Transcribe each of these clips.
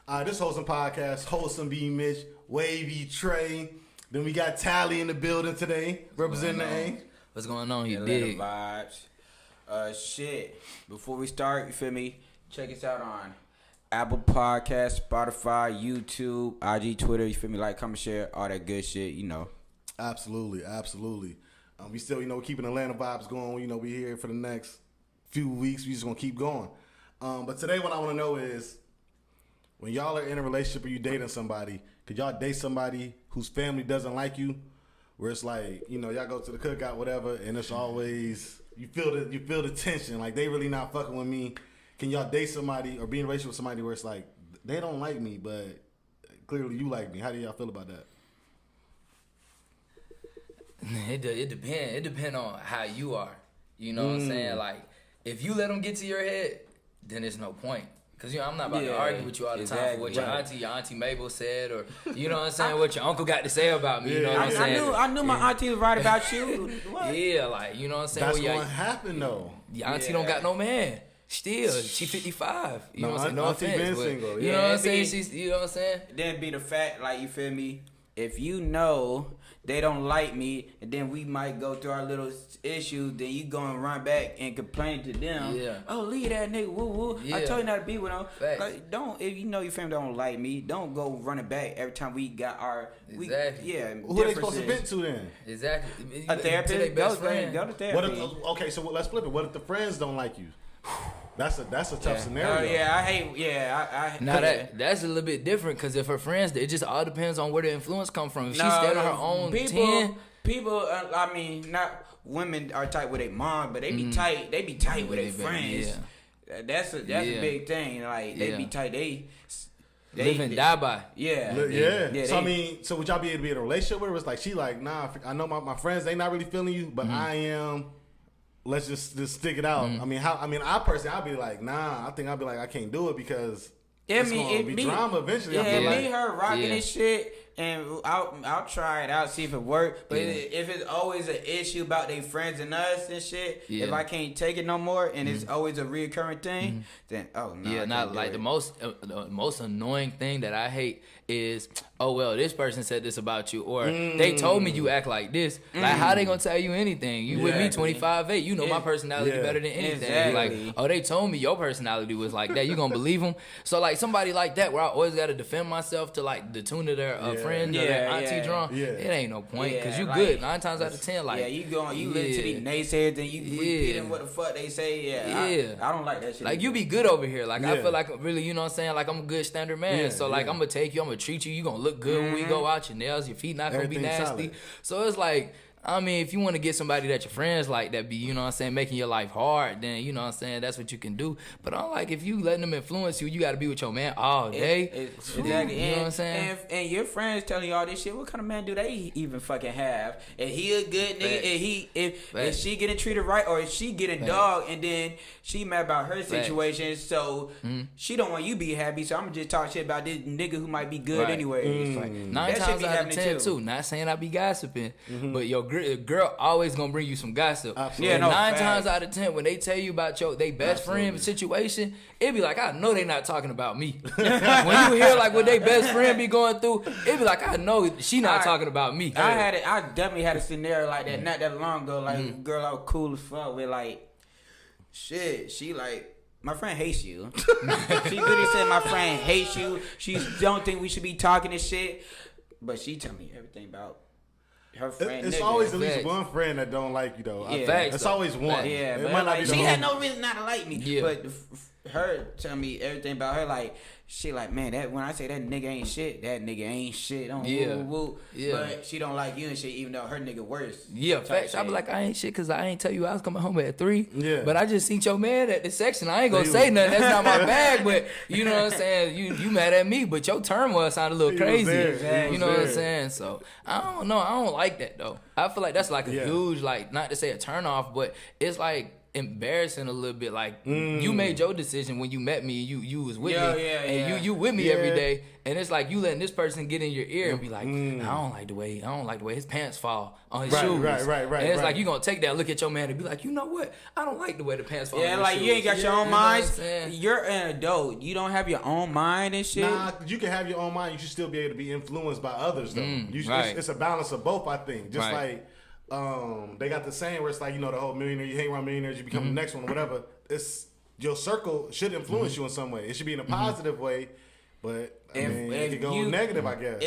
This Wholesome Podcast, Wholesome B, Mitch, Wavy, Trey. Then we got Tally in the building today, representing the A. What's going on? You Atlanta dig? vibes. Shit. Before we start, you feel me? Check us out on Apple Podcasts, Spotify, YouTube, IG, Twitter. You feel me? Like, comment, share, all that good shit. You know. Absolutely. We still, keeping Atlanta vibes going. We here for the next few weeks. We just gonna keep going. But today, what I want to know is, when y'all are in a relationship or you dating somebody, could y'all date somebody whose family doesn't like you? Where it's like, y'all go to the cookout, whatever, and it's always you feel the tension, like they really not fucking with me. Can y'all date somebody or be in a relationship with somebody where it's like they don't like me, but clearly you like me? How do y'all feel about that? It depends. It depends on how you are. You know what I'm saying? Like, if you let them get to your head, then there's no point. Because, I'm not about to argue with you all the time for what your auntie Mabel said, or, you know what I'm saying, what your uncle got to say about me. You know what I'm saying? I knew my auntie was right about you. What? Yeah, like, you know what I'm saying? That's what happened, though. Your auntie don't got no man. Still, she 55. You know what I'm saying? No auntie offense. been single. You know what I'm saying? You know what I'm saying? Then be the fact, like, you feel me? If you know they don't like me, and then we might go through our little issues, then you go and run back and complain to them. Yeah. Oh, leave that nigga, woo woo. Yeah. I told you not to be with him. Facts. Like, if you know your family don't like me, don't go running back every time we got our Exactly. Who are they supposed to vent to then? Exactly. A therapist. To their best friend. Go to therapy. Okay, so let's flip it. What if the friends don't like you? That's a tough scenario. Now that's a little bit different, because if her friends, it just all depends on where the influence come from. If she stand on her own people, not women are tight with their mom, but they be tight. They be tight with their friends. Yeah. That's a big thing. Like, they be tight. They live and die by. Yeah. So would y'all be able to be in a relationship with her? It's like she like, nah, I know my friends, they not really feeling you, but I am. Let's just stick it out. I personally, I'd be like, nah. I think I'd be like, I can't do it because it's gonna be drama eventually. Her rocking this shit, and I'll try it out, see if it works. But if it's always an issue about their friends and us and shit, if I can't take it no more, and it's always a reoccurring thing, then no. Yeah, not like the most annoying thing that I hate is, oh well, this person said this about you, or they told me you act like this. Like, how they gonna tell you anything? You with me 25-8, you know my personality better than anything. Exactly. Like, oh, they told me your personality was like that, you gonna believe them? So like somebody like that, where I always gotta defend myself to like the tune of their friend or their auntie drum, it ain't no point, because you good 9 times out of 10. Like, you listen to these naysayers and you repeating what the fuck they say. I don't like that shit. Like, you be good over here. Like, I feel like really, you know what I'm saying? Like, I'm a good standard man. So like, I'm gonna take you, I'm gonna treat you. You gonna look good when we go out. Your nails, your feet not gonna be nasty. Solid. So it's like, if you want to get somebody that your friends like, that be, you know what I'm saying, making your life hard, then, you know what I'm saying, that's what you can do. But I'm like, if you letting them influence you, you got to be with your man all day. Exactly. You know what I'm saying? And your friends telling you all this shit, what kind of man do they even fucking have? If he a good nigga, if she getting treated right, or if she getting dog, and then she mad about her situation, so she don't want you be happy, so I'm gonna just talk shit about this nigga who might be good anyway. Like, 9 times out of 10 too. Not saying I be gossiping, but your girl always gonna bring you some gossip. Absolutely. 9 times out of 10, when they tell you about they best friend situation, it be like, I know they not talking about me. When you hear like what they best friend be going through, it be like, I know she not talking about me. I definitely had a scenario like that not that long ago. Like, a girl I was cool as fuck with, like, shit, she like, my friend hates you. She literally said, my friend hates you. She don't think we should be talking this shit. But she tell me everything about her friend. It's always at least one friend that don't like you, though. It's always one. Yeah, it might not be she had no reason not to like me. Yeah. But her tell me everything about her, like, she like, man, that when I say that nigga ain't shit, that nigga ain't shit. Woo. But she don't like you and shit, even though her nigga worse. Yeah, facts. I be like, I ain't shit because I ain't tell you I was coming home at 3. Yeah. But I just seen your man at the section. I ain't gonna say nothing. That's not my bag. But you know what I'm saying? You mad at me, but your turmoil sounded a little crazy. You know what I'm saying? So I don't know. I don't like that though. I feel like that's like a huge, like, not to say a turn off, but it's like, embarrassing a little bit. Like you made your decision when you met me, you was with me, and you with me every day, and it's like you letting this person get in your ear and be like, I don't like the way his pants fall on his shoes. Right. And it's like you gonna take that, look at your man and be like, you know what? I don't like the way the pants fall. Yeah, on like his you shoes. ain't got your own mind. You're an adult. You don't have your own mind and shit. Nah, you can have your own mind. You should still be able to be influenced by others, though. It's a balance of both, I think. Just like they got the saying where it's like, the whole millionaire, you hang around millionaires, you become the next one, or whatever. It's your circle should influence you in some way. It should be in a positive way, but it could go negative, I guess.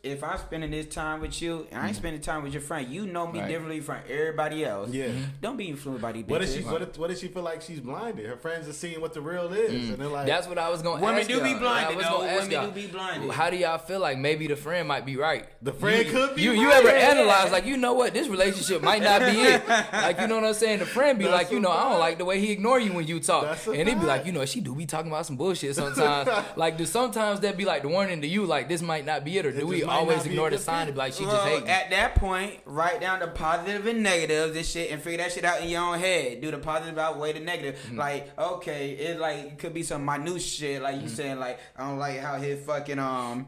If I'm spending this time with you and I ain't spending time with your friend, you know me differently from everybody else. Yeah. Don't be influenced by these bitches. What does she feel like she's blinded? Her friends are seeing what the real is, and they're like, that's what I was gonna ask. Women do be blinded. Women do be blinded. How do y'all feel like maybe the friend might be right? The friend could be. You ever analyze like, you know what, this relationship might not be it? Like, you know what I'm saying? The friend be like, I don't like the way he ignore you when you talk, and he be like, she do be talking about some bullshit sometimes. Like, do sometimes that be like the warning to you, like this might not be it, or do we always ignore the sign and be like, she just hating? At that point, write down the positive and negatives and shit, and figure that shit out in your own head. Do the positive outweigh the negative. Like, okay, it could be some minute shit, like you saying, like, I don't like how his fucking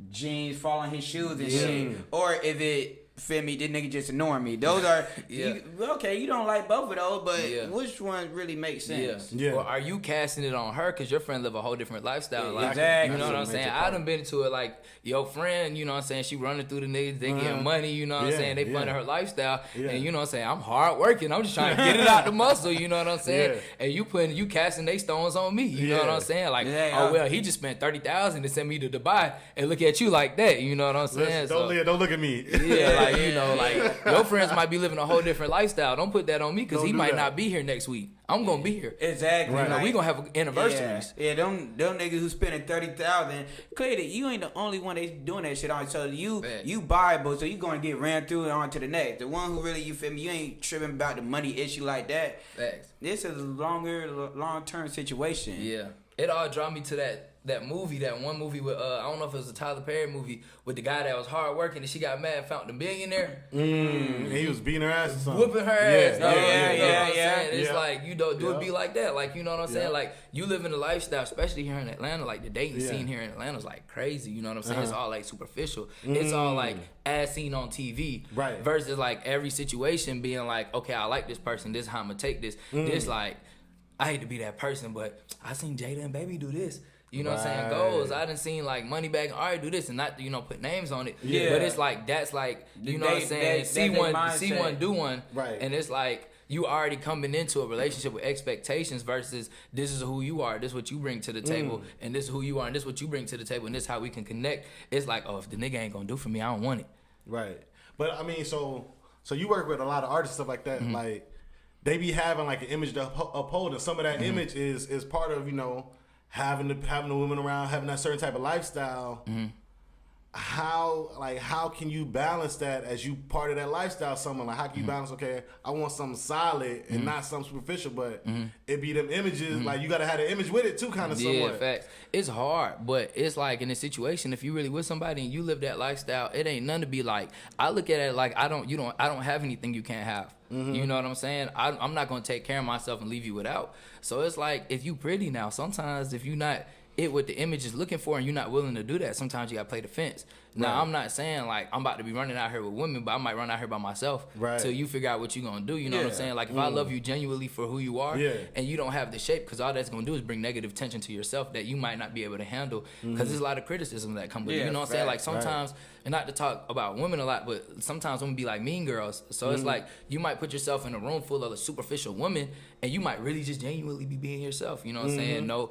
jeans fall on his shoes and shit, or if it. Feel me? This nigga just ignoring me. Those are you don't like both of those, but which one really makes sense? Yeah. Or are you casting it on her because your friend live a whole different lifestyle? Like, exactly. You know what I'm saying? I done been to it like your friend. You know what I'm saying? She running through the niggas, they getting money. You know what I'm saying? They funding her lifestyle, and you know what I'm saying? I'm hard working. I'm just trying to get it out the muscle. You know what I'm saying? And you casting they stones on me. You know what I'm saying? Like, he just spent $30,000 to send me to Dubai and look at you like that. You know what I'm saying? Don't look at me. Yeah. Like your friends might be living a whole different lifestyle. Don't put that on me because he might not be here next week. I'm gonna be here. Exactly. Right. We gonna have anniversaries. Yeah, them niggas who spending $30,000. Clearly, you ain't the only one that's doing that shit on. So you Bible, so you gonna get ran through and on to the next. The one who really, you feel me? You ain't tripping about the money issue like that. Facts. This is a long term situation. Yeah. It all draw me to that movie, that one movie with I don't know if it was a Tyler Perry movie with the guy that was hard working and she got mad and found the billionaire. And he was beating her ass or something. Whooping her ass. Yeah. It's like, do it be like that. Like, you know what I'm saying? Like, you live in a lifestyle, especially here in Atlanta, like the dating scene here in Atlanta is like crazy. You know what I'm saying? It's all like superficial. It's all like as seen on TV. Right. Versus like every situation being like, okay, I like this person, this is how I'm gonna take this. This like, I hate to be that person, but I seen Jada and Baby do this. You know what I'm saying? Goals. I done seen like Moneybagg and Ari do this and not, put names on it. Yeah. But it's like, that's like, you know what I'm saying? See one, do one. Right. And it's like, you already coming into a relationship with expectations versus this is who you are, this is what you bring to the table, and this is who you are, and this is what you bring to the table, and this is how we can connect. It's like, if the nigga ain't gonna do for me, I don't want it. Right. But I mean, so you work with a lot of artists, stuff like that, like, they be having like an image to uphold, and some of that image is part of, having the women around, having that certain type of lifestyle. How can you balance that as you part of that lifestyle? Someone like, how can you balance? Okay, I want something solid and not something superficial, but it be them images. Like, you gotta have an image with it too, kind of somewhat. Yeah, facts. It's hard, but it's like in a situation, if you really with somebody and you live that lifestyle, it ain't none to be like. I look at it like I don't have anything you can't have. You know what I'm saying? I'm not gonna take care of myself and leave you without. So it's like, if you pretty now, sometimes if you not it what the image is looking for and you're not willing to do that, sometimes you gotta play the fence. Now, I'm not saying like I'm about to be running out here with women, but I might run out here by myself till you figure out what you're gonna do. You know what I'm saying? Like, if I love you genuinely for who you are and you don't have the shape, because all that's gonna do is bring negative tension to yourself that you might not be able to handle, because there's a lot of criticism that come with it. You know what I'm saying? Like, sometimes, and not to talk about women a lot, but sometimes women be like mean girls. So it's like, you might put yourself in a room full of a superficial women and you might really just genuinely be being yourself. You know what I'm saying? No,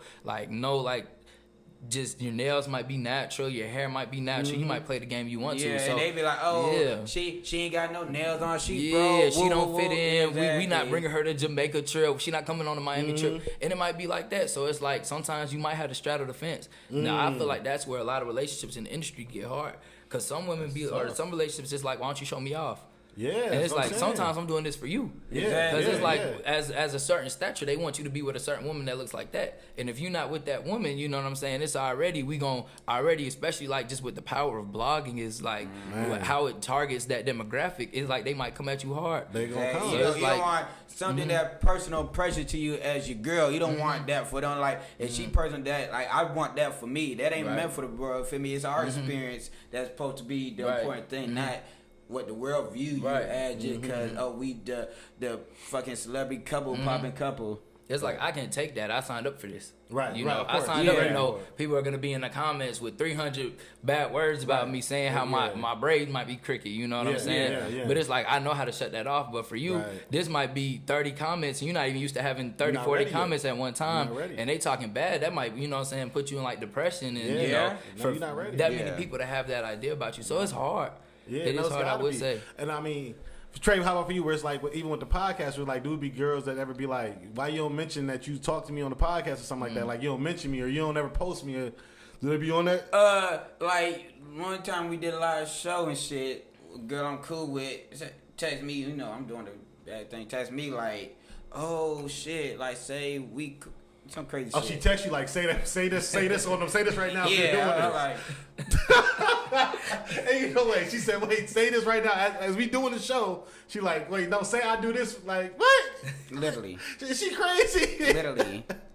just your nails might be natural, your hair might be natural. You might play the game you want to. So, and they be like, she ain't got no nails on. She don't fit in. Exactly. We not bringing her to Jamaica trip. She not coming on the Miami trip, and it might be like that. So it's like, sometimes you might have to straddle the fence. Now, I feel like that's where a lot of relationships in the industry get hard, because some women or some relationships just like, why don't you show me off? Yeah, and it's like sometimes I'm doing this for you. Yeah, because it's like as a certain stature, they want you to be with a certain woman that looks like that. And if you're not with that woman, you know what I'm saying? It's already especially like just with the power of blogging is like how it targets that demographic. It's like they might come at you hard. They gonna come. You don't want something that personal pressure to you as your girl. You don't want that for them. Like if she person that like I want that for me. That ain't meant for the world. For me, it's our experience that's supposed to be the important thing, not what the world view you as just because we the fucking celebrity couple popping couple. It's like I can take that. I signed up for this. Right. You know, I signed up to know people are gonna be in the comments with 300 bad words about me saying how my braids might be crooked. You know what I'm saying? But it's like I know how to shut that off. But for you, this might be 30 comments and you're not even used to having 30, 40 comments at one time. And they talking bad. That might, you know what I'm saying, put you in like depression and you know for you're not ready. that many people to have that idea about you. So it's hard. Yeah, it is hard, I would say. And I mean, Trey, how about for you? Where it's like, even with the podcast, where like, dude, be girls that ever be like, why you don't mention that you talk to me on the podcast or something like that? Like, you don't mention me or you don't ever post me. Or, do they be on that? Like one time we did a live show and shit. Girl, I'm cool with. Text me, you know, I'm doing the bad thing. Text me like, oh shit, like say we. Some crazy shit. She text you like, say this on them, say this right now. Yeah, Hey, you know, wait. She said, wait, say this right now. As we doing the show, she like, wait, no, say I do this. Like, what? Literally. Is she crazy?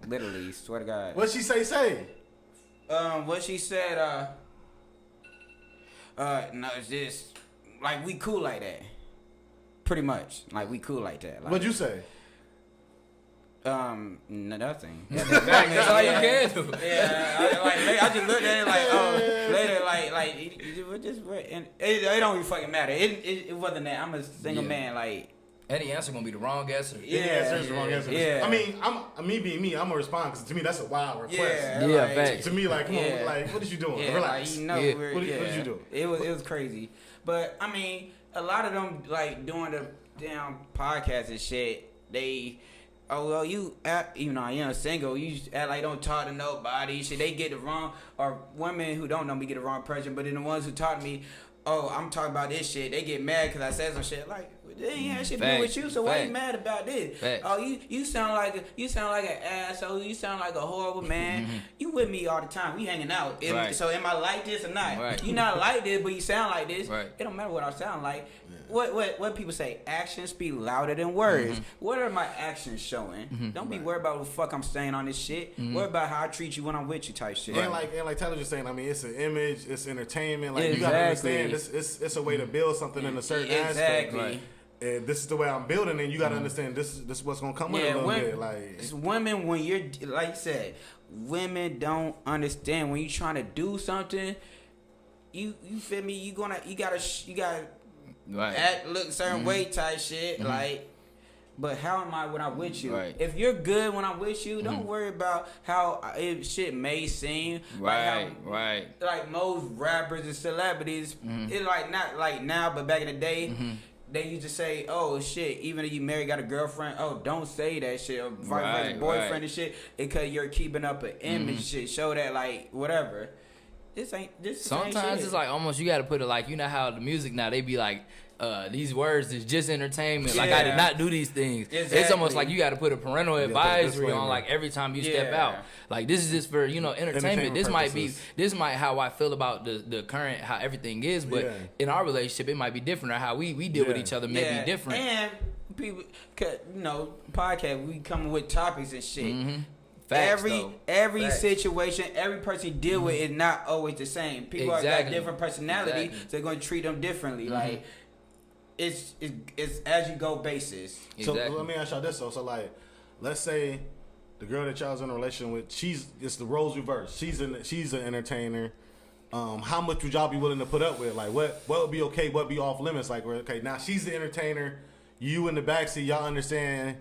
Literally, swear to God. What'd she say? What she said, no, it's just, like, we cool like that. Pretty much. Like, we cool like that. Like, What'd you say? Nothing. That's all you can do. Yeah, I just looked at it like, oh, later, and it don't even fucking matter. It wasn't that. I'm a single man, like. Any answer gonna be the wrong answer. Yeah, it's the wrong answer. Yeah. I mean, me being me, I'm gonna respond because to me that's a wild request. Yeah, like, to me, like, come on, like, what is you doing? Relax. Like, you know, what did you do? It was crazy, but I mean, a lot of them like doing the damn podcast and shit. They. Oh well, you know, you're single. You act like don't talk to nobody. Shit, they get the wrong, or women who don't know me get the wrong impression. But then the ones who talk to me, oh, I'm talking about this shit. They get mad because I said some shit. Like they ain't had shit to do with you, so why you mad about this? Oh, you sound like an asshole. You sound like a horrible man. You with me all the time. We hanging out. So am I like this or not? You not like this, but you sound like this. It don't matter what I sound like. What people say? Actions speak louder than words. What are my actions showing? Don't be worried about what the fuck I'm saying on this shit. Worry about how I treat you when I'm with you type shit. And like Tyler just saying, I mean, it's an image, it's entertainment. Like you gotta understand, it's a way to build something in a certain aspect. And this is the way I'm building, and you gotta understand this is what's gonna come with it a little bit. Like it's women, when you're like you said, women don't understand when you're trying to do something. You feel me? You gotta act, look a certain way type shit. Like, but how am I when I'm with you? If you're good when I'm with you, don't worry about how shit may seem. Like most rappers and celebrities, it's like not like now, but back in the day. They used to say, "Oh shit!" Even if you married, got a girlfriend, oh, don't say that shit. Or vice versa, boyfriend and shit, because you're keeping up an image. Shit, show that like whatever. This. Sometimes it's like almost you got to put it like, you know how the music now they be like, these words is just entertainment. Like I did not do these things. Exactly. It's almost like you got to put a parental advisory on like every time you step out. Like this is just for entertainment. This purposes. This might how I feel about the current how everything is, but in our relationship it might be different, or how we deal with each other may be different. And people, podcast we coming with topics and shit. Facts, every situation, every person you deal with is not always the same. People got different personality, so they're going to treat them differently. Like it's as you go basis. So let me ask y'all this though. So like, let's say the girl that y'all's in a relationship with, it's the roles reversed. She's an entertainer. How much would y'all be willing to put up with? Like what would be okay? What would be off limits? Like okay, now she's the entertainer. You in the backseat. Y'all understand.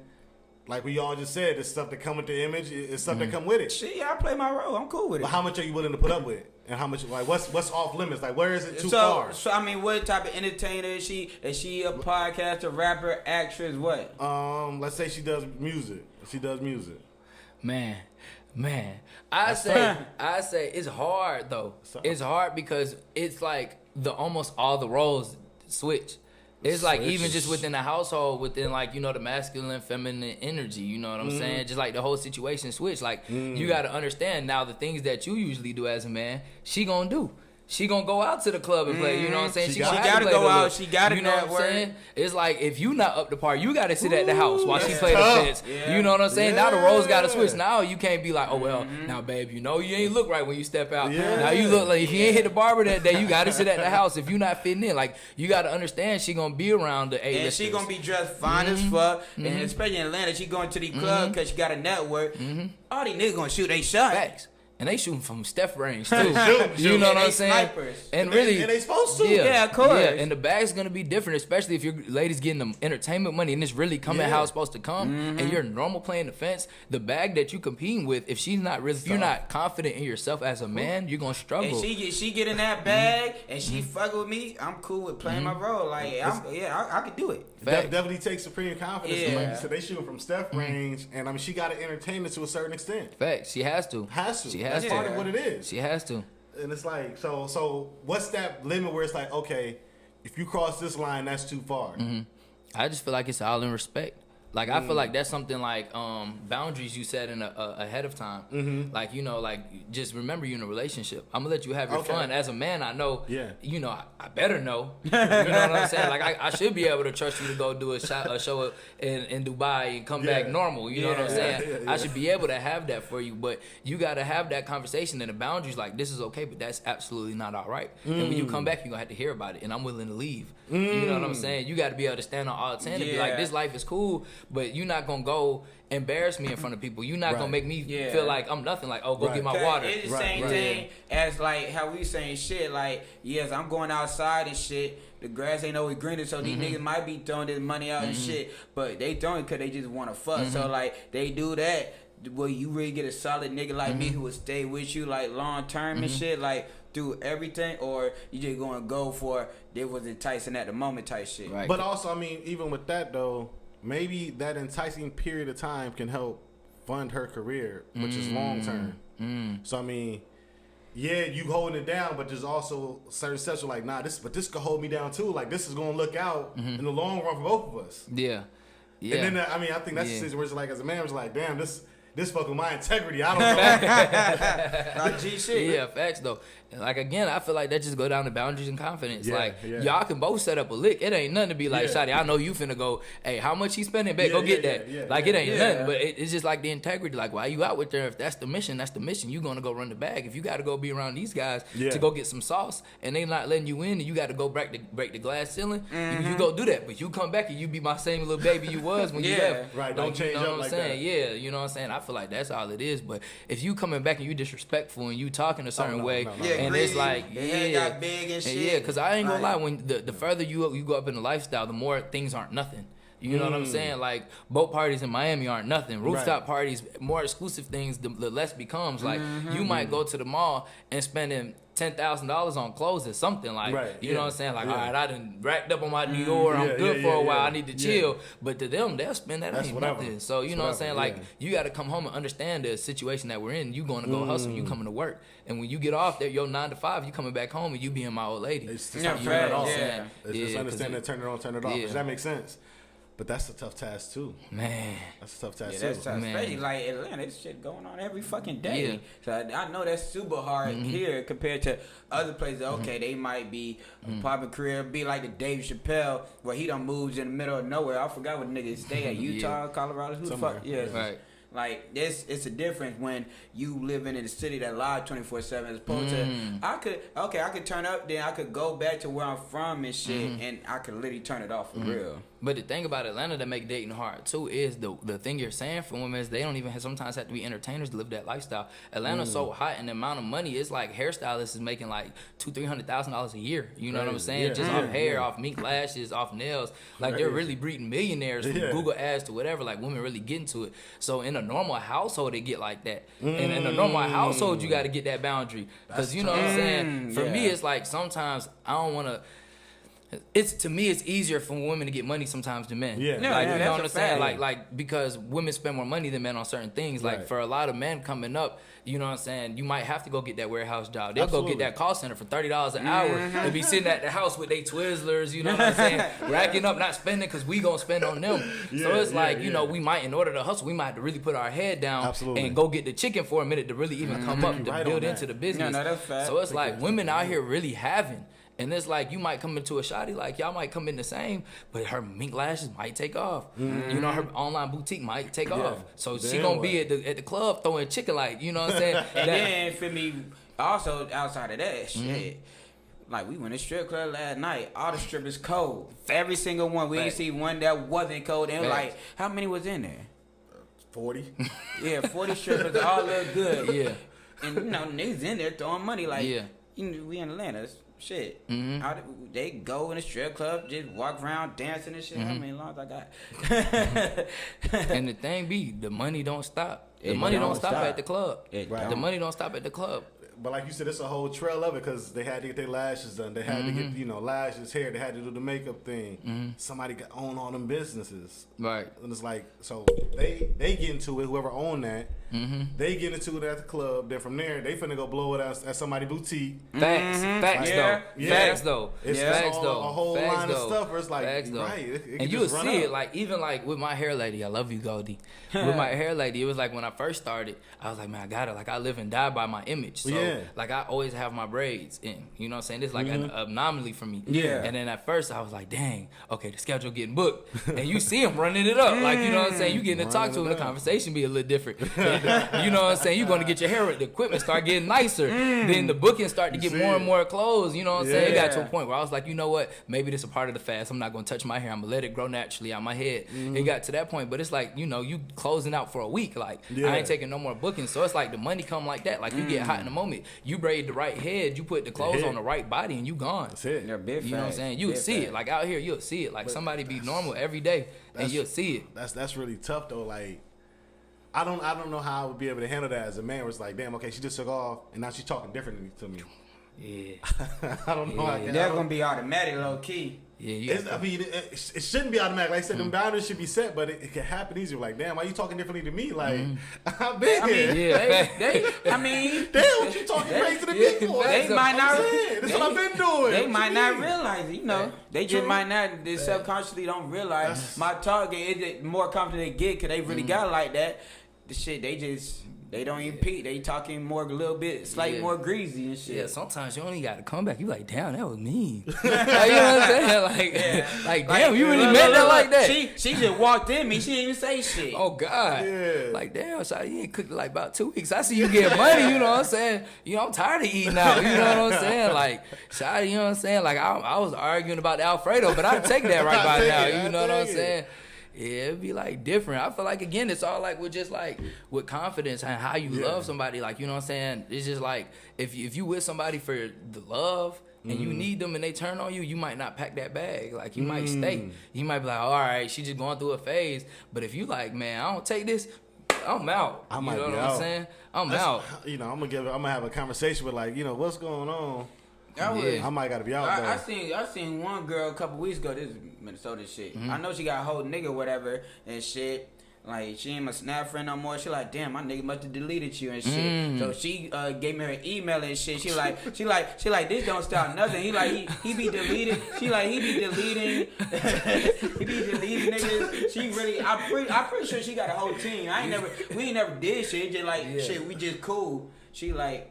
Like we all just said, the stuff that come with the image is stuff that come with it. Shit, I play my role. I'm cool with it. But how much are you willing to put up with? And how much, like, what's off limits? Like, where is it too far? So I mean, what type of entertainer is she? Is she a podcaster, rapper, actress? What? Let's say she does music. Man, I say it's hard though. It's hard because it's like almost all the roles switch. It's like even just within the household, within like, you know, the masculine, feminine energy, you know what I'm saying? Just like the whole situation switch. Like you got to understand now the things that you usually do as a man, she gonna do. She gonna go out to the club and play, you know what I'm saying? She gotta go out, she gotta, you know what I'm saying? It's like, if you not up to par, you gotta sit at the house while she play the fence. You know what I'm saying? Now the roles gotta switch. Now you can't be like, oh, well, now, babe, you know you ain't look right when you step out. Now you look like, if you ain't hit the barber that day, you gotta sit at the house. If you not fitting in, like, you gotta understand she gonna be around the A-listers. And she gonna be dressed fine as fuck. And especially in Atlanta, she going to the club because she got a network. All these niggas gonna shoot they shot. Facts. And they shooting from Steph range too. You know what I'm saying? Snipers. And really, and they supposed to. Yeah, of course. Yeah, and the bag's gonna be different, especially if your ladies getting the entertainment money and it's really coming how it's supposed to come. And you're normal playing the fence. The bag that you competing with, if she's not really, if you're not confident in yourself as a man, you're gonna struggle. And she get in that bag and she fuck with me. I'm cool with playing my role. Like I could do it. Definitely takes supreme confidence. Yeah. Like you said, they shooting from Steph range, and I mean she got to entertain it to a certain extent. Facts. She has to. She has to. That's part of what it is. She has to. And it's like, so what's that limit where it's like, okay, if you cross this line, that's too far? I just feel like it's all in respect. Like, I feel like that's something like boundaries you set in ahead of time. Like, you know, like, just remember you're in a relationship. I'm going to let you have your fun. As a man, I know, you know, I better know. You know what I'm saying? Like, I should be able to trust you to go do a show in Dubai and come back normal. You know what I'm saying? I should be able to have that for you. But you got to have that conversation and the boundaries like, this is okay, but that's absolutely not all right. And when you come back, you're going to have to hear about it. And I'm willing to leave. You know what I'm saying? You got to be able to stand on all 10 and be like, this life is cool, but you're not going to go embarrass me in front of people. You're not going to make me feel like I'm nothing. Like, oh, go get my water. It's the same thing as like how we saying shit. Like, yes, I'm going outside and shit. The grass ain't always greener, so these niggas might be throwing this money out and shit. But they throwing it because they just want to fuck. So, like, they do that. Well, you really get a solid nigga like me who would stay with you, like, long term and shit. Like, do everything, or you just going to go for they was enticing at the moment type shit. Right. But also, I mean, even with that, though, maybe that enticing period of time can help fund her career, which is long term. So, I mean, yeah, you holding it down, but there's also certain steps like, nah, this could hold me down too. Like, this is going to look out in the long run for both of us. Yeah. And then, I mean, I think that's the situation where it's like, as a man, it's like, damn, this fuck with my integrity. I don't know. Like G shit. Yeah, facts though. And like again, I feel like that just go down to boundaries and confidence. Y'all can both set up a lick. It ain't nothing to be like, Shotty, I know you finna go, hey, how much he spending? Bet, go get that. It ain't nothing. But it's just like the integrity. Like, why you out with there? If that's the mission, that's the mission. You gonna go run the bag. If you gotta go be around these guys to go get some sauce and they not letting you in and you gotta go break the glass ceiling, you go do that. But you come back and you be my same little baby you was when you left. Right, don't change up like that. Yeah, you know what I'm saying? I feel like that's all it is. But if you coming back and you disrespectful and you talking a certain way, and it's like, got big and shit. Because I ain't gonna lie, when the further you go up in the lifestyle, the more things aren't nothing. You know what I'm saying? Like, boat parties in Miami aren't nothing. Rooftop parties, more exclusive things, the less becomes. Like, you might go to the mall and spending $10,000 on clothes or something. Like, you know what I'm saying? Like, all right, I done racked up on my Dior. I'm good for a while. I need to chill. But to them, they'll spend that. Ain't nothing. So, you know what I'm saying? Like, you got to come home and understand the situation that we're in. You going to go hustle. You coming to work. And when you get off there, your 9 to 5, you coming back home and you being my old lady. It's just understanding turn it on, turn it off. Does that make sense? But that's a tough task too. Man. That's a tough task too. That's tough. Especially like Atlanta, this shit going on every fucking day. So I know that's super hard here compared to other places. Okay, they might be a popping career, be like the Dave Chappelle, where he done moves in the middle of nowhere. I forgot what niggas stay at, Utah, Colorado, who somewhere. The fuck? Yeah. Right. Like, it's a difference when you living in a city that live 24/7 as opposed to I could turn up, then I could go back to where I'm from and shit, and I could literally turn it off for real. But the thing about Atlanta that make dating hard too is the thing you're saying for women is they don't even sometimes have to be entertainers to live that lifestyle. Atlanta's so hot, and the amount of money, it's like hairstylists is making like $200,000-$300,000 a year. You know what I'm saying? Just off hair, off mink lashes, off nails. Like they're really breeding millionaires from Google ads to whatever. Like women really get into it. So in a normal household, they get like that. And in a normal household, you got to get that boundary because you know what I'm saying. For me, it's like sometimes I don't want to. to me it's easier for women to get money sometimes than men. Yeah. Like, you know what I'm saying? Fact. Like because women spend more money than men on certain things. Like Right. for a lot of men coming up, you know what I'm saying, you might have to go get that warehouse job. They'll Absolutely. go get that call center for $30 an hour and be sitting at the house with their Twizzlers, you know what I'm saying, racking up, not spending because we gonna spend on them. So it's like, you know, we might, in order to hustle, we might have to really put our head down Absolutely. and go get the chicken for a minute to really even come up to Right build on into that. the business. No, that's fact. So it's like women out here really having. And it's like you might come into a shawty, like y'all might come in the same, but her mink lashes might take off. You know, her online boutique might take off. So she Damn gonna be right. at the club throwing chicken, like, you know what I'm saying? And then for me, also outside of that shit, like we went to strip club last night. All the strippers cold. Every single one. We ain't Facts. see one that wasn't cold. And Facts. like, how many was in there? 40. Yeah, 40 strippers. All look good. Yeah. And you know, niggas in there throwing money. Like, Yeah. you know, we in Atlanta. Shit. How they go in the strip club, just walk around dancing and shit. How many lawns I got? And the thing be, the money don't stop. The It money don't don't stop stop. at the club. It Right. The money don't stop at the club. But like you said, it's a whole trail of it because they had to get their lashes done. They had to get, you know, lashes, hair. They had to do the makeup thing. Somebody got own all them businesses. Right. And it's like, so they get into it, whoever owned that, they get into it at the club. Then from there, they finna go blow it at somebody's boutique. Facts. Facts Yeah. though. Yeah. Facts though. It's Facts all though. a whole Facts line though. of stuff where it's like, Facts though. right, it And can you will just run see up. it, like, even like with my hair lady, I love you, Goldie. With my hair lady, it was like when I first started, I was like, man, I got it. Like, I live and die by my image. So, Yeah. like, I always have my braids in. You know what I'm saying? This is like an anomaly for me. Yeah. And then at first, I was like, dang, okay, the schedule getting booked. And you see him running it up. Like, you know what I'm saying? You getting to talk to him, the conversation be a little different. You know what I'm saying? You're going to get your hair, the equipment start getting nicer. Then the bookings start to get see more and it. more clothes. You know what I'm saying? It got to a Yeah. point where I was like, you know what? Maybe this is a part of the fast. I'm not going to touch my hair. I'm going to let it grow naturally out my head. It got to that point, but it's like, you know, you closing out for a week. Like, Yeah. I ain't taking no more bookings. So it's like the money come like that. Like, you get hot in the moment. You braid the right head. You put the clothes head. on the right body and you gone. That's it. They're big You know what I'm facts. saying? You'll Big see it. facts. Like, out here, you'll see it. Like, somebody be normal every day and you'll see it. That's really tough though. Like, I don't know how I would be able to handle that as a man. Where it's like, damn, okay, she just took off and now she's talking differently to me. Yeah. I don't know. Yeah. They're gonna be automatic, low key. Yeah, you I mean, it shouldn't be automatic. Like I said, them boundaries should be set, but it can happen easier. Like, damn, why you talking differently to me? Like, I've been I mean, here. Yeah. I mean, Damn, what you talking crazy to me for? they That's might what not. I'm saying. That's what I've been doing. They What might you not mean? realize it, you know. They just True. might not. They subconsciously don't realize my target is more confident they get because they really got it like that. The shit they don't even peek. They talking more a little bit, slightly Yeah. more greasy and shit. Yeah, sometimes you only got to come back. You like, damn, that was mean. Like, you know what I'm saying? Like damn, you really meant that like that. She just walked in me. She didn't even say shit. Oh God! Yeah. Like damn, Shawty, you ain't cooked like about 2 weeks. I see you get money. You know what I'm saying? You know I'm tired of eating out. You know what I'm saying? Like Shawty, you know what I'm saying? Like I was arguing about the Alfredo, but I take that right by take now. it, You know what I'm take it. saying? Yeah, it'd be like different. I feel like again, it's all like with just like with confidence and how you love somebody. Like you know what I'm saying? It's just like if you with somebody for the love. And you need them and they turn on you, you might not pack that bag. Like, you might stay. You might be like, all right, she just going through a phase. But if you like, man, I don't take this, I'm out. I You might know be what out. I'm saying? I'm That's- out. You know, I'm gonna have a conversation with like, you know, what's going on. Yeah. I might gotta be out I there. seen one girl a couple weeks ago. This is Minnesota shit. I know she got a whole nigga whatever and shit. Like she ain't my snap friend no more. She like, damn, my nigga must have deleted you and shit. So she gave me her email and shit. She like, this don't stop nothing. He like, he be deleted. She like, he be deleting. He be deleting niggas. She really, I'm pretty sure she got a whole team. We ain't never did shit. Just like shit, we just cool. She like,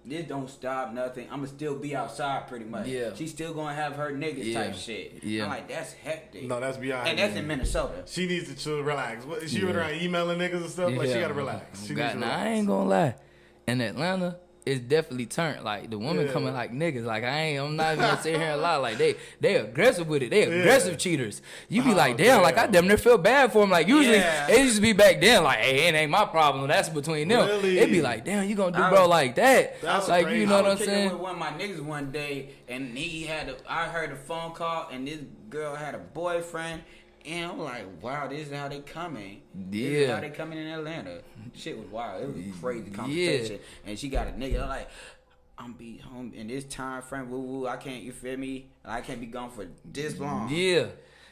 this don't stop nothing. I'ma still be outside pretty much. Yeah. She still gonna have her niggas Yeah. type shit. Yeah. I'm like, that's hectic. No, that's beyond. And that's me. in Minnesota. She needs to chill, relax. What, she around emailing niggas and stuff. Like she gotta relax. She needs God, to now, I relax. ain't gonna lie. In Atlanta, it's definitely turned. Like the women Yeah. coming like niggas. Like I'm not even gonna sit here and lie. Like they aggressive with it. They aggressive cheaters. You be like, damn, like I damn near feel bad for them. Like usually it used to be back then. Like, hey, it ain't my problem. That's between them. Really? It be like, damn, you gonna do bro like that? That's Like crazy. you know I what I'm was kicking saying? with one of my niggas one day, and I heard a phone call, and this girl had a boyfriend, and I'm like, wow, this is how they coming. This is Yeah. how they coming in Atlanta. Shit was wild. It was a crazy conversation. And she got a nigga. I'm like, I'm be home in this time frame. Woo woo. I can't. You feel me? I can't be gone for this long. Yeah.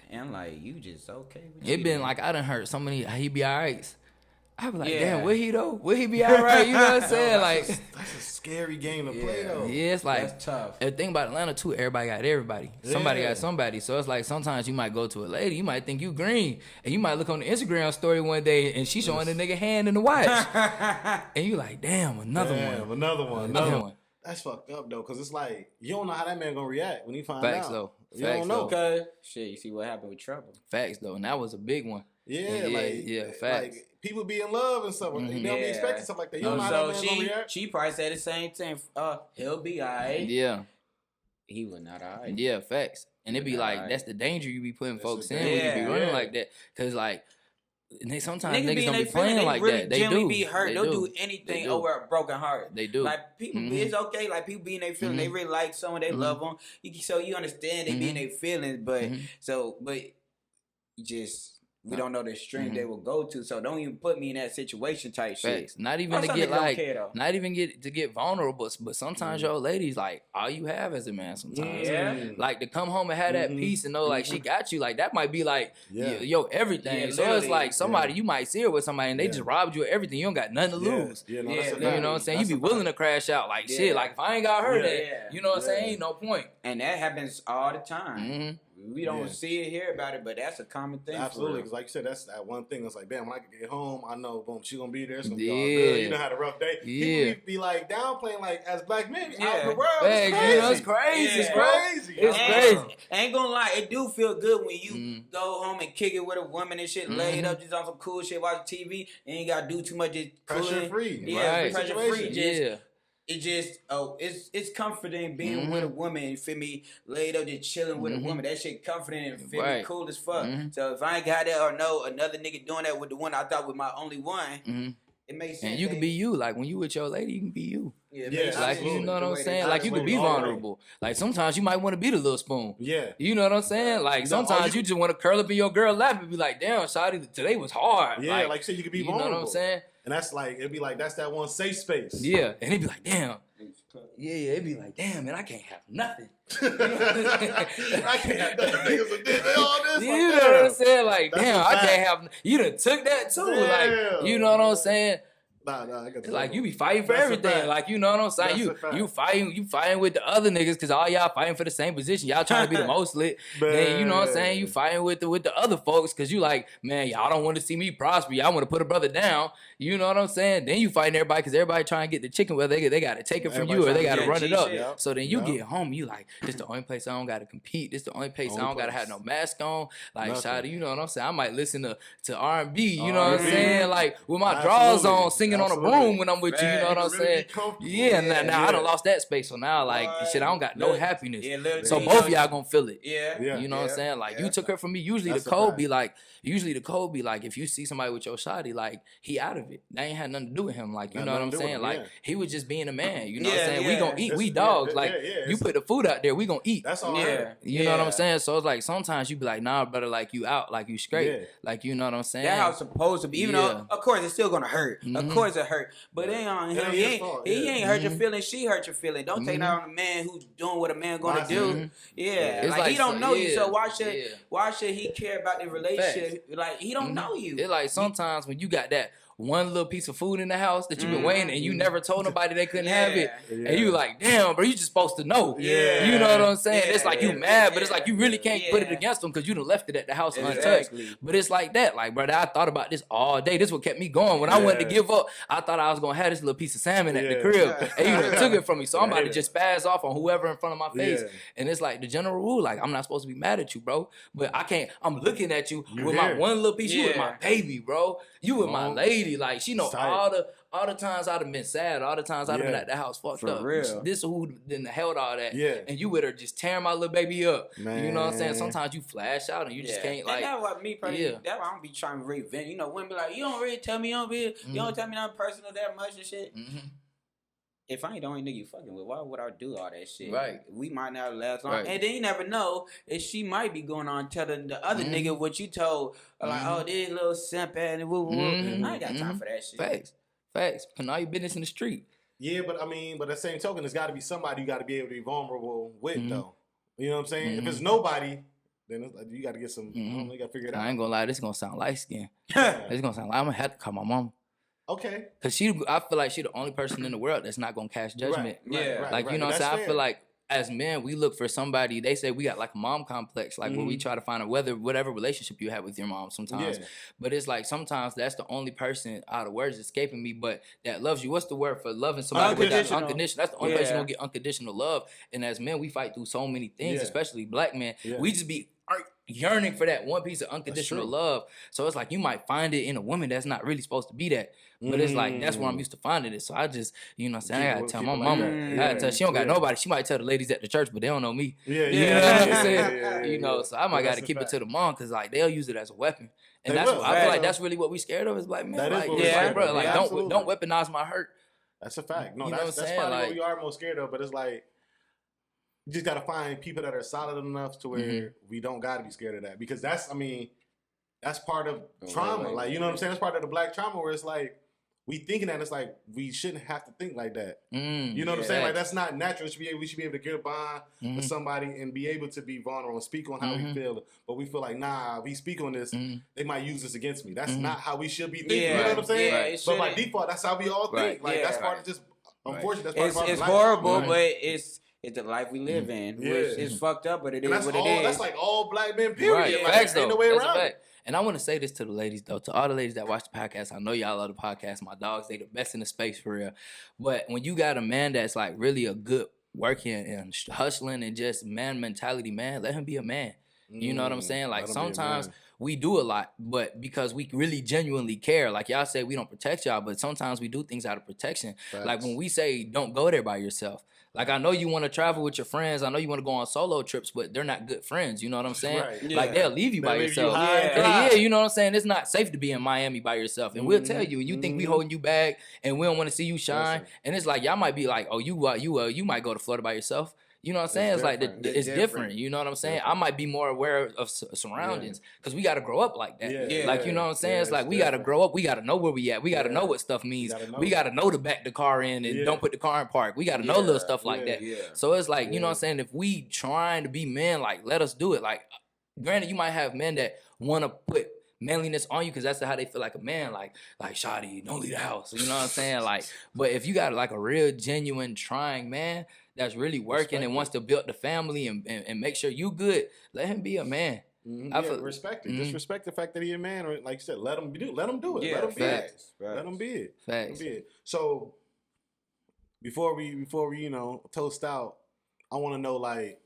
And I'm like, you just okay with It you, been man. like I done heard so many. He be alright. I be like, Yeah. damn, will he though? Will he be alright? You know what I'm saying? Like, that's a scary game to play though. yeah, it's like That's tough. The thing about Atlanta too, everybody got everybody. Somebody got somebody. So it's like sometimes you might go to a lady, you might think you green, and you might look on the Instagram story one day and she showing the nigga hand in the watch, and you like, damn, another one. That's fucked up though, cause it's like you don't know how that man gonna react when he find Facts out. though. You Facts don't know. though. Because shit, you see what happened with Trouble. Facts though, and that was a big one. Yeah, facts. Like people be in love and stuff. They don't be expecting stuff like that. You don't know how that man gonna react. She probably said the same thing. He'll be alright. Yeah. He was not alright. Yeah, facts. And it be like, Alright. that's the danger you be putting folks in the when you be danger. running Yeah. like that. Cause like, sometimes Niggas niggas don't they be playing feeling, like really that. They genuinely do. be hurt. They They'll do. do anything They do. over a broken heart. They do. Like people, it's okay. Like people be in their feelings. They really like someone. They love them. So you understand they be in their feelings, but we don't know the strength they will go to. So don't even put me in that situation type shit. Facts. Not even to Some get niggas don't like, care, though. not even get vulnerable. But sometimes your ladies like all you have as a man. Sometimes, Yeah. like to come home and have that peace and know like she got you. Like that might be like yo everything. Yeah, so it's literally. like somebody you might see her with somebody and they just robbed you of everything. You don't got nothing to lose. Yeah, no, Yeah, that's a you fact. You know what I'm saying? That's You be a fact. willing to crash out like Yeah. shit. Like if I ain't got her Yeah. that, you know what I'm saying? Yeah. Ain't no point. And that happens all the time. Mm-hmm. We don't see it, hear about it, but that's a common thing. Absolutely, For because like you said, that's that one thing. It's like, damn, when I get home, I know, boom, she gonna be there. It's gonna be Yeah. all good. You know, had a rough day. Yeah. People be like downplaying, like as black men out in Yeah. the world. Facts, It's you know, it's crazy. crazy, Yeah. bro. Crazy. It's And crazy. I ain't gonna lie, it do feel good when you go home and kick it with a woman and shit, laid up just on some cool shit, watch TV, and you ain't gotta do too much. Just Pressure cooling. free. Yeah, Right. pressure free. Situation. It just it's comforting being with a woman. You feel me? Laid up just chilling with a woman. That shit comforting and feel me Right. cool as fuck. So if I ain't got that or know another nigga doing that with the one I thought was my only one, it makes sense. And you can be you. Like when you with your lady, you can be you. yeah, Yeah, makes Like sense. you know what The I'm way saying? they- Like you can be Absolutely. All right. vulnerable. Like sometimes you might want to be the little spoon. Yeah. You know what I'm saying? Like No, sometimes you just want to curl up in your girl lap and be like, damn, shawty, today was hard. Yeah, like you said, you could be you vulnerable. know what I'm saying? And that's like, it'd be like, that's that one safe space. Yeah. And he'd be like, damn. Yeah, it'd be like, damn, man, I can't have nothing. I can't have nothing. Niggas that did all this. You like, know damn. what I'm saying? Like, That's damn, a I fact. can't have. You done took that too. Like, Damn. you know what I'm saying? Nah, I got It's like you be fighting for That's a everything. fact. Like you know what I'm saying? That's You a fact. you fighting with the other niggas because all y'all fighting for the same position. Y'all trying to be the most lit. Then you know what I'm saying? You fighting with the other folks because you like, man, y'all don't want to see me prosper. Y'all want to put a brother down. You know what I'm saying? Then you fighting everybody because everybody trying to get the chicken, whether they got to take it from Everybody you or they trying got to to run get it up. shit. Yep. So then you Yep. get home, you like, this the only place I don't got to compete. This the only place I Only don't got to place. have no mask on. Like, Nothing. shawty, you know what I'm saying? I might listen to R&B. You know what I'm R&B. saying? Like with my drawers Absolutely. on, singing on a Absolutely. broom when I'm with you. You know what I'm You can really saying? be comfortable. Yeah, now I Yeah. done lost that space. So now, like, Boy, shit, I don't got no look, happiness. yeah, look, So you both know, y'all gonna feel it. Yeah, Yeah. You know what I'm saying? Like, you took her from me. Usually That's the a code fact. be like, if you see somebody with your shawty, like, he out of it. That ain't had nothing to do with him. Like, you Had know what I'm nothing to do saying? with him, Like, yeah. he was just being a man. You know what Yeah, I'm saying? We yeah. gonna eat. That's- We yeah, dogs. yeah, Like, yeah, you it's- put the food out there, we gonna eat. That's all Yeah. right. You know what I'm Yeah. saying? So it's like sometimes you be like, nah, brother, like you out, like you straight. Yeah. Like, you know what I'm saying? that's how it's supposed to be. Even Yeah. though, of course, it's still gonna hurt. Of course, it hurt. But it ain't on It him. ain't He his ain't, fault, he yeah. ain't hurt your feelings. She hurt your feelings. Don't take that on a man who's doing what a man gonna Right. do. Yeah, It's like, like he don't so- know you. yeah, So yeah. why should he care about the relationship? Like he don't know you. It's like sometimes when you got that one little piece of food in the house that you've been waiting and you never told nobody they couldn't have it. Yeah. And you like, damn, bro, you just supposed to know. Yeah. You know what I'm saying? Yeah, It's like you yeah, mad, but it's like you really can't put it yeah. against them because you done left it at the house untouched. Exactly. But it's like that. Like, brother, I thought about this all day. This what kept me going. When I wanted to Yeah. give up, I thought I was going to have this little piece of salmon at the Yeah. crib. And you done took it from me. So I'm about to Yeah. just spaz off on whoever in front of my face. Yeah. And it's like the general rule, like, I'm not supposed to be mad at you, bro. But I can't, I'm looking at you You with my here. one little piece. You with Yeah. my baby, bro. You with my lady. Like, she know Sight. all the times I'd have been sad, all the times I'd have been Yeah. at the house fucked For up. real. This who done held all that. Yeah. And you with her just tearing my little baby up. You know what I'm saying? Man. Sometimes you flash out and you just can't And like. that's what me personally. Yeah. That's why I don't be trying to revenge. You know, women be like, you don't really tell me, you don't tell me nothing personal that much and shit. Mhm. If I ain't the only nigga you fucking with, why would I do all that shit? Right. We might not last long. Right. And then you never know if she might be going on telling the other nigga what you told. Like, oh, this little simp and woo woo. I ain't got time for that shit. Facts. Putting all your business in the street. Yeah, but I mean, but at the same token, there's got to be somebody you got to be able to be vulnerable with, though. You know what I'm saying? If it's nobody, then it's like, you got to get some. You got to figure it out. I ain't gonna lie, this gonna sound light skin. It's gonna sound like I'm gonna have to call my mom. Okay. Cause I feel like she the only person in the world that's not gonna cast judgment. Right, like you know what I'm saying. I feel like as men, we look for somebody. They say we got like a mom complex, like where we try to find whatever relationship you have with your mom sometimes. Yeah. But it's like sometimes that's the only person, out of words escaping me, but that loves you. What's the word for loving somebody without unconditional? That's the only person who get unconditional love. And as men, we fight through so many things, especially black men. Yeah. We just be yearning for that one piece of unconditional love. So it's like you might find it in a woman that's not really supposed to be that. But it's like, that's where I'm used to finding it. So I just, you know what I'm saying? I gotta tell my mama. I gotta tell, she don't got nobody. She might tell the ladies at the church, but they don't know me. You know what I'm saying? You know, so I might gotta keep it to the mom, because like they'll use it as a weapon. And I feel like that's really what we scared of, is like, man, like, bro, like don't weaponize my hurt. That's a fact. No, that's probably what we are most scared of, but it's like, you just gotta find people that are solid enough to where we don't gotta be scared of that. Because that's part of trauma. Like, you know what I'm saying? That's part of the black trauma, where it's like, we thinking that it's like we shouldn't have to think like that. You know what I'm saying? Like, that's not natural. We should be able to get a bond with somebody and be able to be vulnerable and speak on how we feel. But we feel like, nah, if we speak on this, they might use this against me. That's not how we should be thinking. You know what I'm saying? Yeah, but by default, that's how we all think. Like, that's part of just, unfortunately, that's part of it's life. horrible, but it's the life we live in. It's fucked up, but it is what it is. That's like all black men, period. Right. Like, Facts, ain't no way around it. And I want to say this to the ladies, though, to all the ladies that watch the podcast. I know y'all love the podcast. My dogs, they the best in the space, for real. But when you got a man that's like really a good working and hustling and just man mentality, man, let him be a man. You know what I'm saying? Like, sometimes we do a lot, but because we really genuinely care. Like y'all say, we don't protect y'all, but sometimes we do things out of protection. Facts. Like when we say, don't go there by yourself. Like, I know you want to travel with your friends. I know you want to go on solo trips, but they're not good friends. You know what I'm saying? Right. Yeah. Like, they'll leave you by yourself. You know what I'm saying? It's not safe to be in Miami by yourself. And we'll tell you, and you think we holding you back, and we don't want to see you shine. Listen. And it's like, y'all might be like, oh, you might go to Florida by yourself. You know what I'm saying? It's like, it's different. You know what I'm saying? I might be more aware of surroundings, because we got to grow up like that. Like, you know what I'm saying? It's like, we got to grow up. We got to know where we at. We got to know what stuff means. We got to know to back the car in and don't put the car in park. We got to know little stuff like that. So it's like, you know what I'm saying? If we trying to be men, like, let us do it. Like, granted, you might have men that want to put manliness on you, because that's how they feel like a man. Like Shawty, don't leave the house. You know what I'm saying? Like, but if you got like a real genuine trying man that's really working and wants to build the family and make sure you good, let him be a man. Respect it. Just respect the fact that he a man. Or, like you said, let him do it. Let him be it. Let him be it. Facts. So before we toast out, I want to know, like,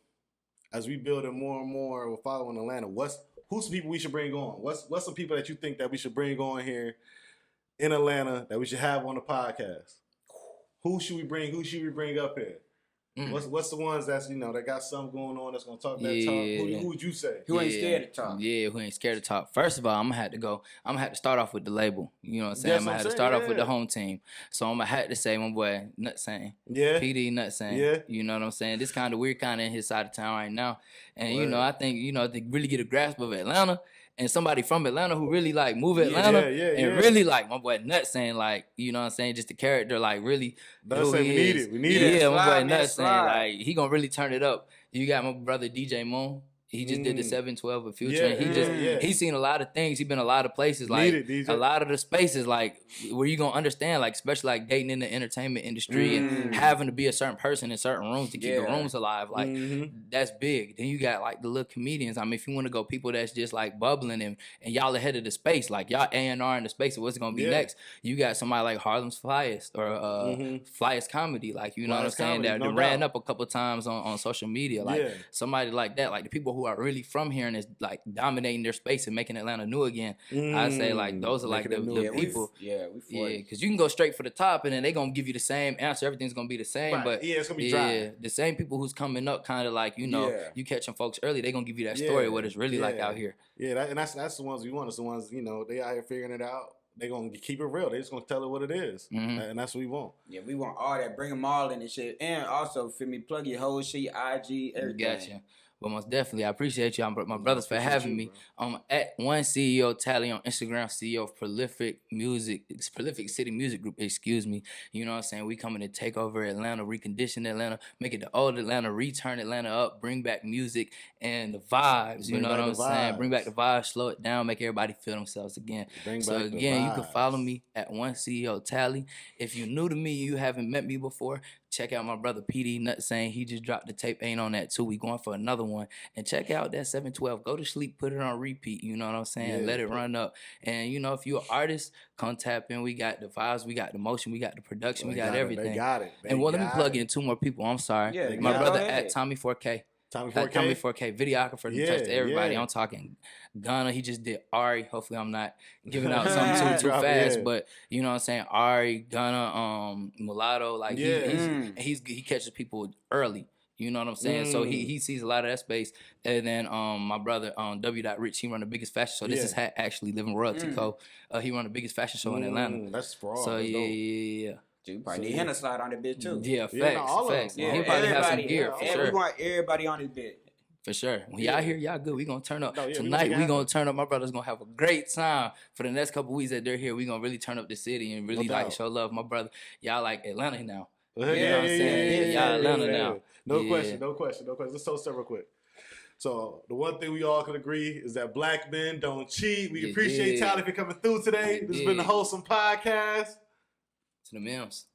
as we build it more and more, we're following Atlanta, who's some people we should bring on? What's some people that you think that we should bring on here in Atlanta that we should have on the podcast? Who should we bring up here? What's the ones that's, that got something going on, that's gonna talk that talk? Who would you say? Who ain't scared to talk? Yeah, who ain't scared to talk. First of all, I'm gonna have to start off with the label. You know what I'm saying? I'm gonna have to start off with the home team. So I'm gonna have to say my boy Nutsane. Yeah. PD Nutsane. Yeah. You know what I'm saying? This we're kinda in his side of town right now. And I think, to really get a grasp of Atlanta, and somebody from Atlanta who really like move Atlanta and really like my boy Nutsane, like, you know what I'm saying, just the character, like, really. We need it. Yeah, my boy Nutsane, like, he gonna really turn it up. You got my brother DJ Moon. He just did the 712 with Future. He's seen a lot of things. He been a lot of places, like a lot of the spaces, like, where you gonna understand, like, especially like dating in the entertainment industry and having to be a certain person in certain rooms to keep the rooms alive. Like, that's big. Then you got like the little comedians. I mean, if you want to go people that's just like bubbling and y'all ahead of the space, like y'all A&R in the space of what's gonna be next. You got somebody like Harlem's Flyest or Flyest Comedy, like, you know what I'm saying, that ran up a couple times on social media, like somebody like that, like the people who are really from here and is like dominating their space and making Atlanta new again. I say, like, those are like the people. Because you can go straight for the top and then they gonna give you the same answer. Everything's gonna be the same, but it's gonna be dry. Yeah, the same people who's coming up, kind of like, you catching folks early. They gonna give you that story of what it's really like out here. Yeah, and that's the ones we want. It's the ones, they out here figuring it out. They gonna keep it real. They just gonna tell it what it is, and that's what we want. Yeah, we want all that. Bring them all in and shit, and also, feel me, plug your whole shit, IG, everything. Gotcha. But most definitely, I appreciate you, my brothers, for having me. At One CEO Tally on Instagram, CEO of Prolific City Music Group, excuse me. You know what I'm saying? We coming to take over Atlanta, recondition Atlanta, make it the old Atlanta, return Atlanta up, bring back music and the vibes. You know what I'm saying? Bring back the vibes, slow it down, make everybody feel themselves again. So again, you can follow me at One CEO Tally. If you're new to me, you haven't met me before, check out my brother PD Nut saying he just dropped the tape Ain't On That too. We going for another one. And check out that 712. Go to sleep, put it on repeat. You know what I'm saying? Yeah, let it run up. And you know, if you're an artist, come tap in. We got the vibes, we got the motion, we got the production, we got everything. They got it. And let me plug in 2 more people. I'm sorry. Yeah, my brother at Tommy 4K. Tommy 4K, videographer, touched everybody. I'm talking Ghana. He just did Ari. Hopefully, I'm not giving out something too fast, but you know what I'm saying. Ari, Ghana, Mulatto, like he catches people early. You know what I'm saying? So he sees a lot of that space. And then my brother W. Rich, he run the biggest fashion show. This is actually Living Royalty Co. He run the biggest fashion show in Atlanta. That's fraud. So yeah. You probably need him to slide on the bitch too. Yeah, facts. Yeah, he probably have some gear for sure. We want everybody on this bitch. For sure. When y'all here, y'all good. We gonna turn up. Tonight we gonna turn up. My brother's gonna have a great time for the next couple weeks that they're here. We gonna really turn up the city and really show love. My brother, y'all like Atlanta now. You know what I'm saying? Y'all Atlanta now. No question. Let's toast up real quick. So the one thing we all can agree is that black men don't cheat. We appreciate Tally for coming through today. This has been the Wholesome Podcast. To the Mims.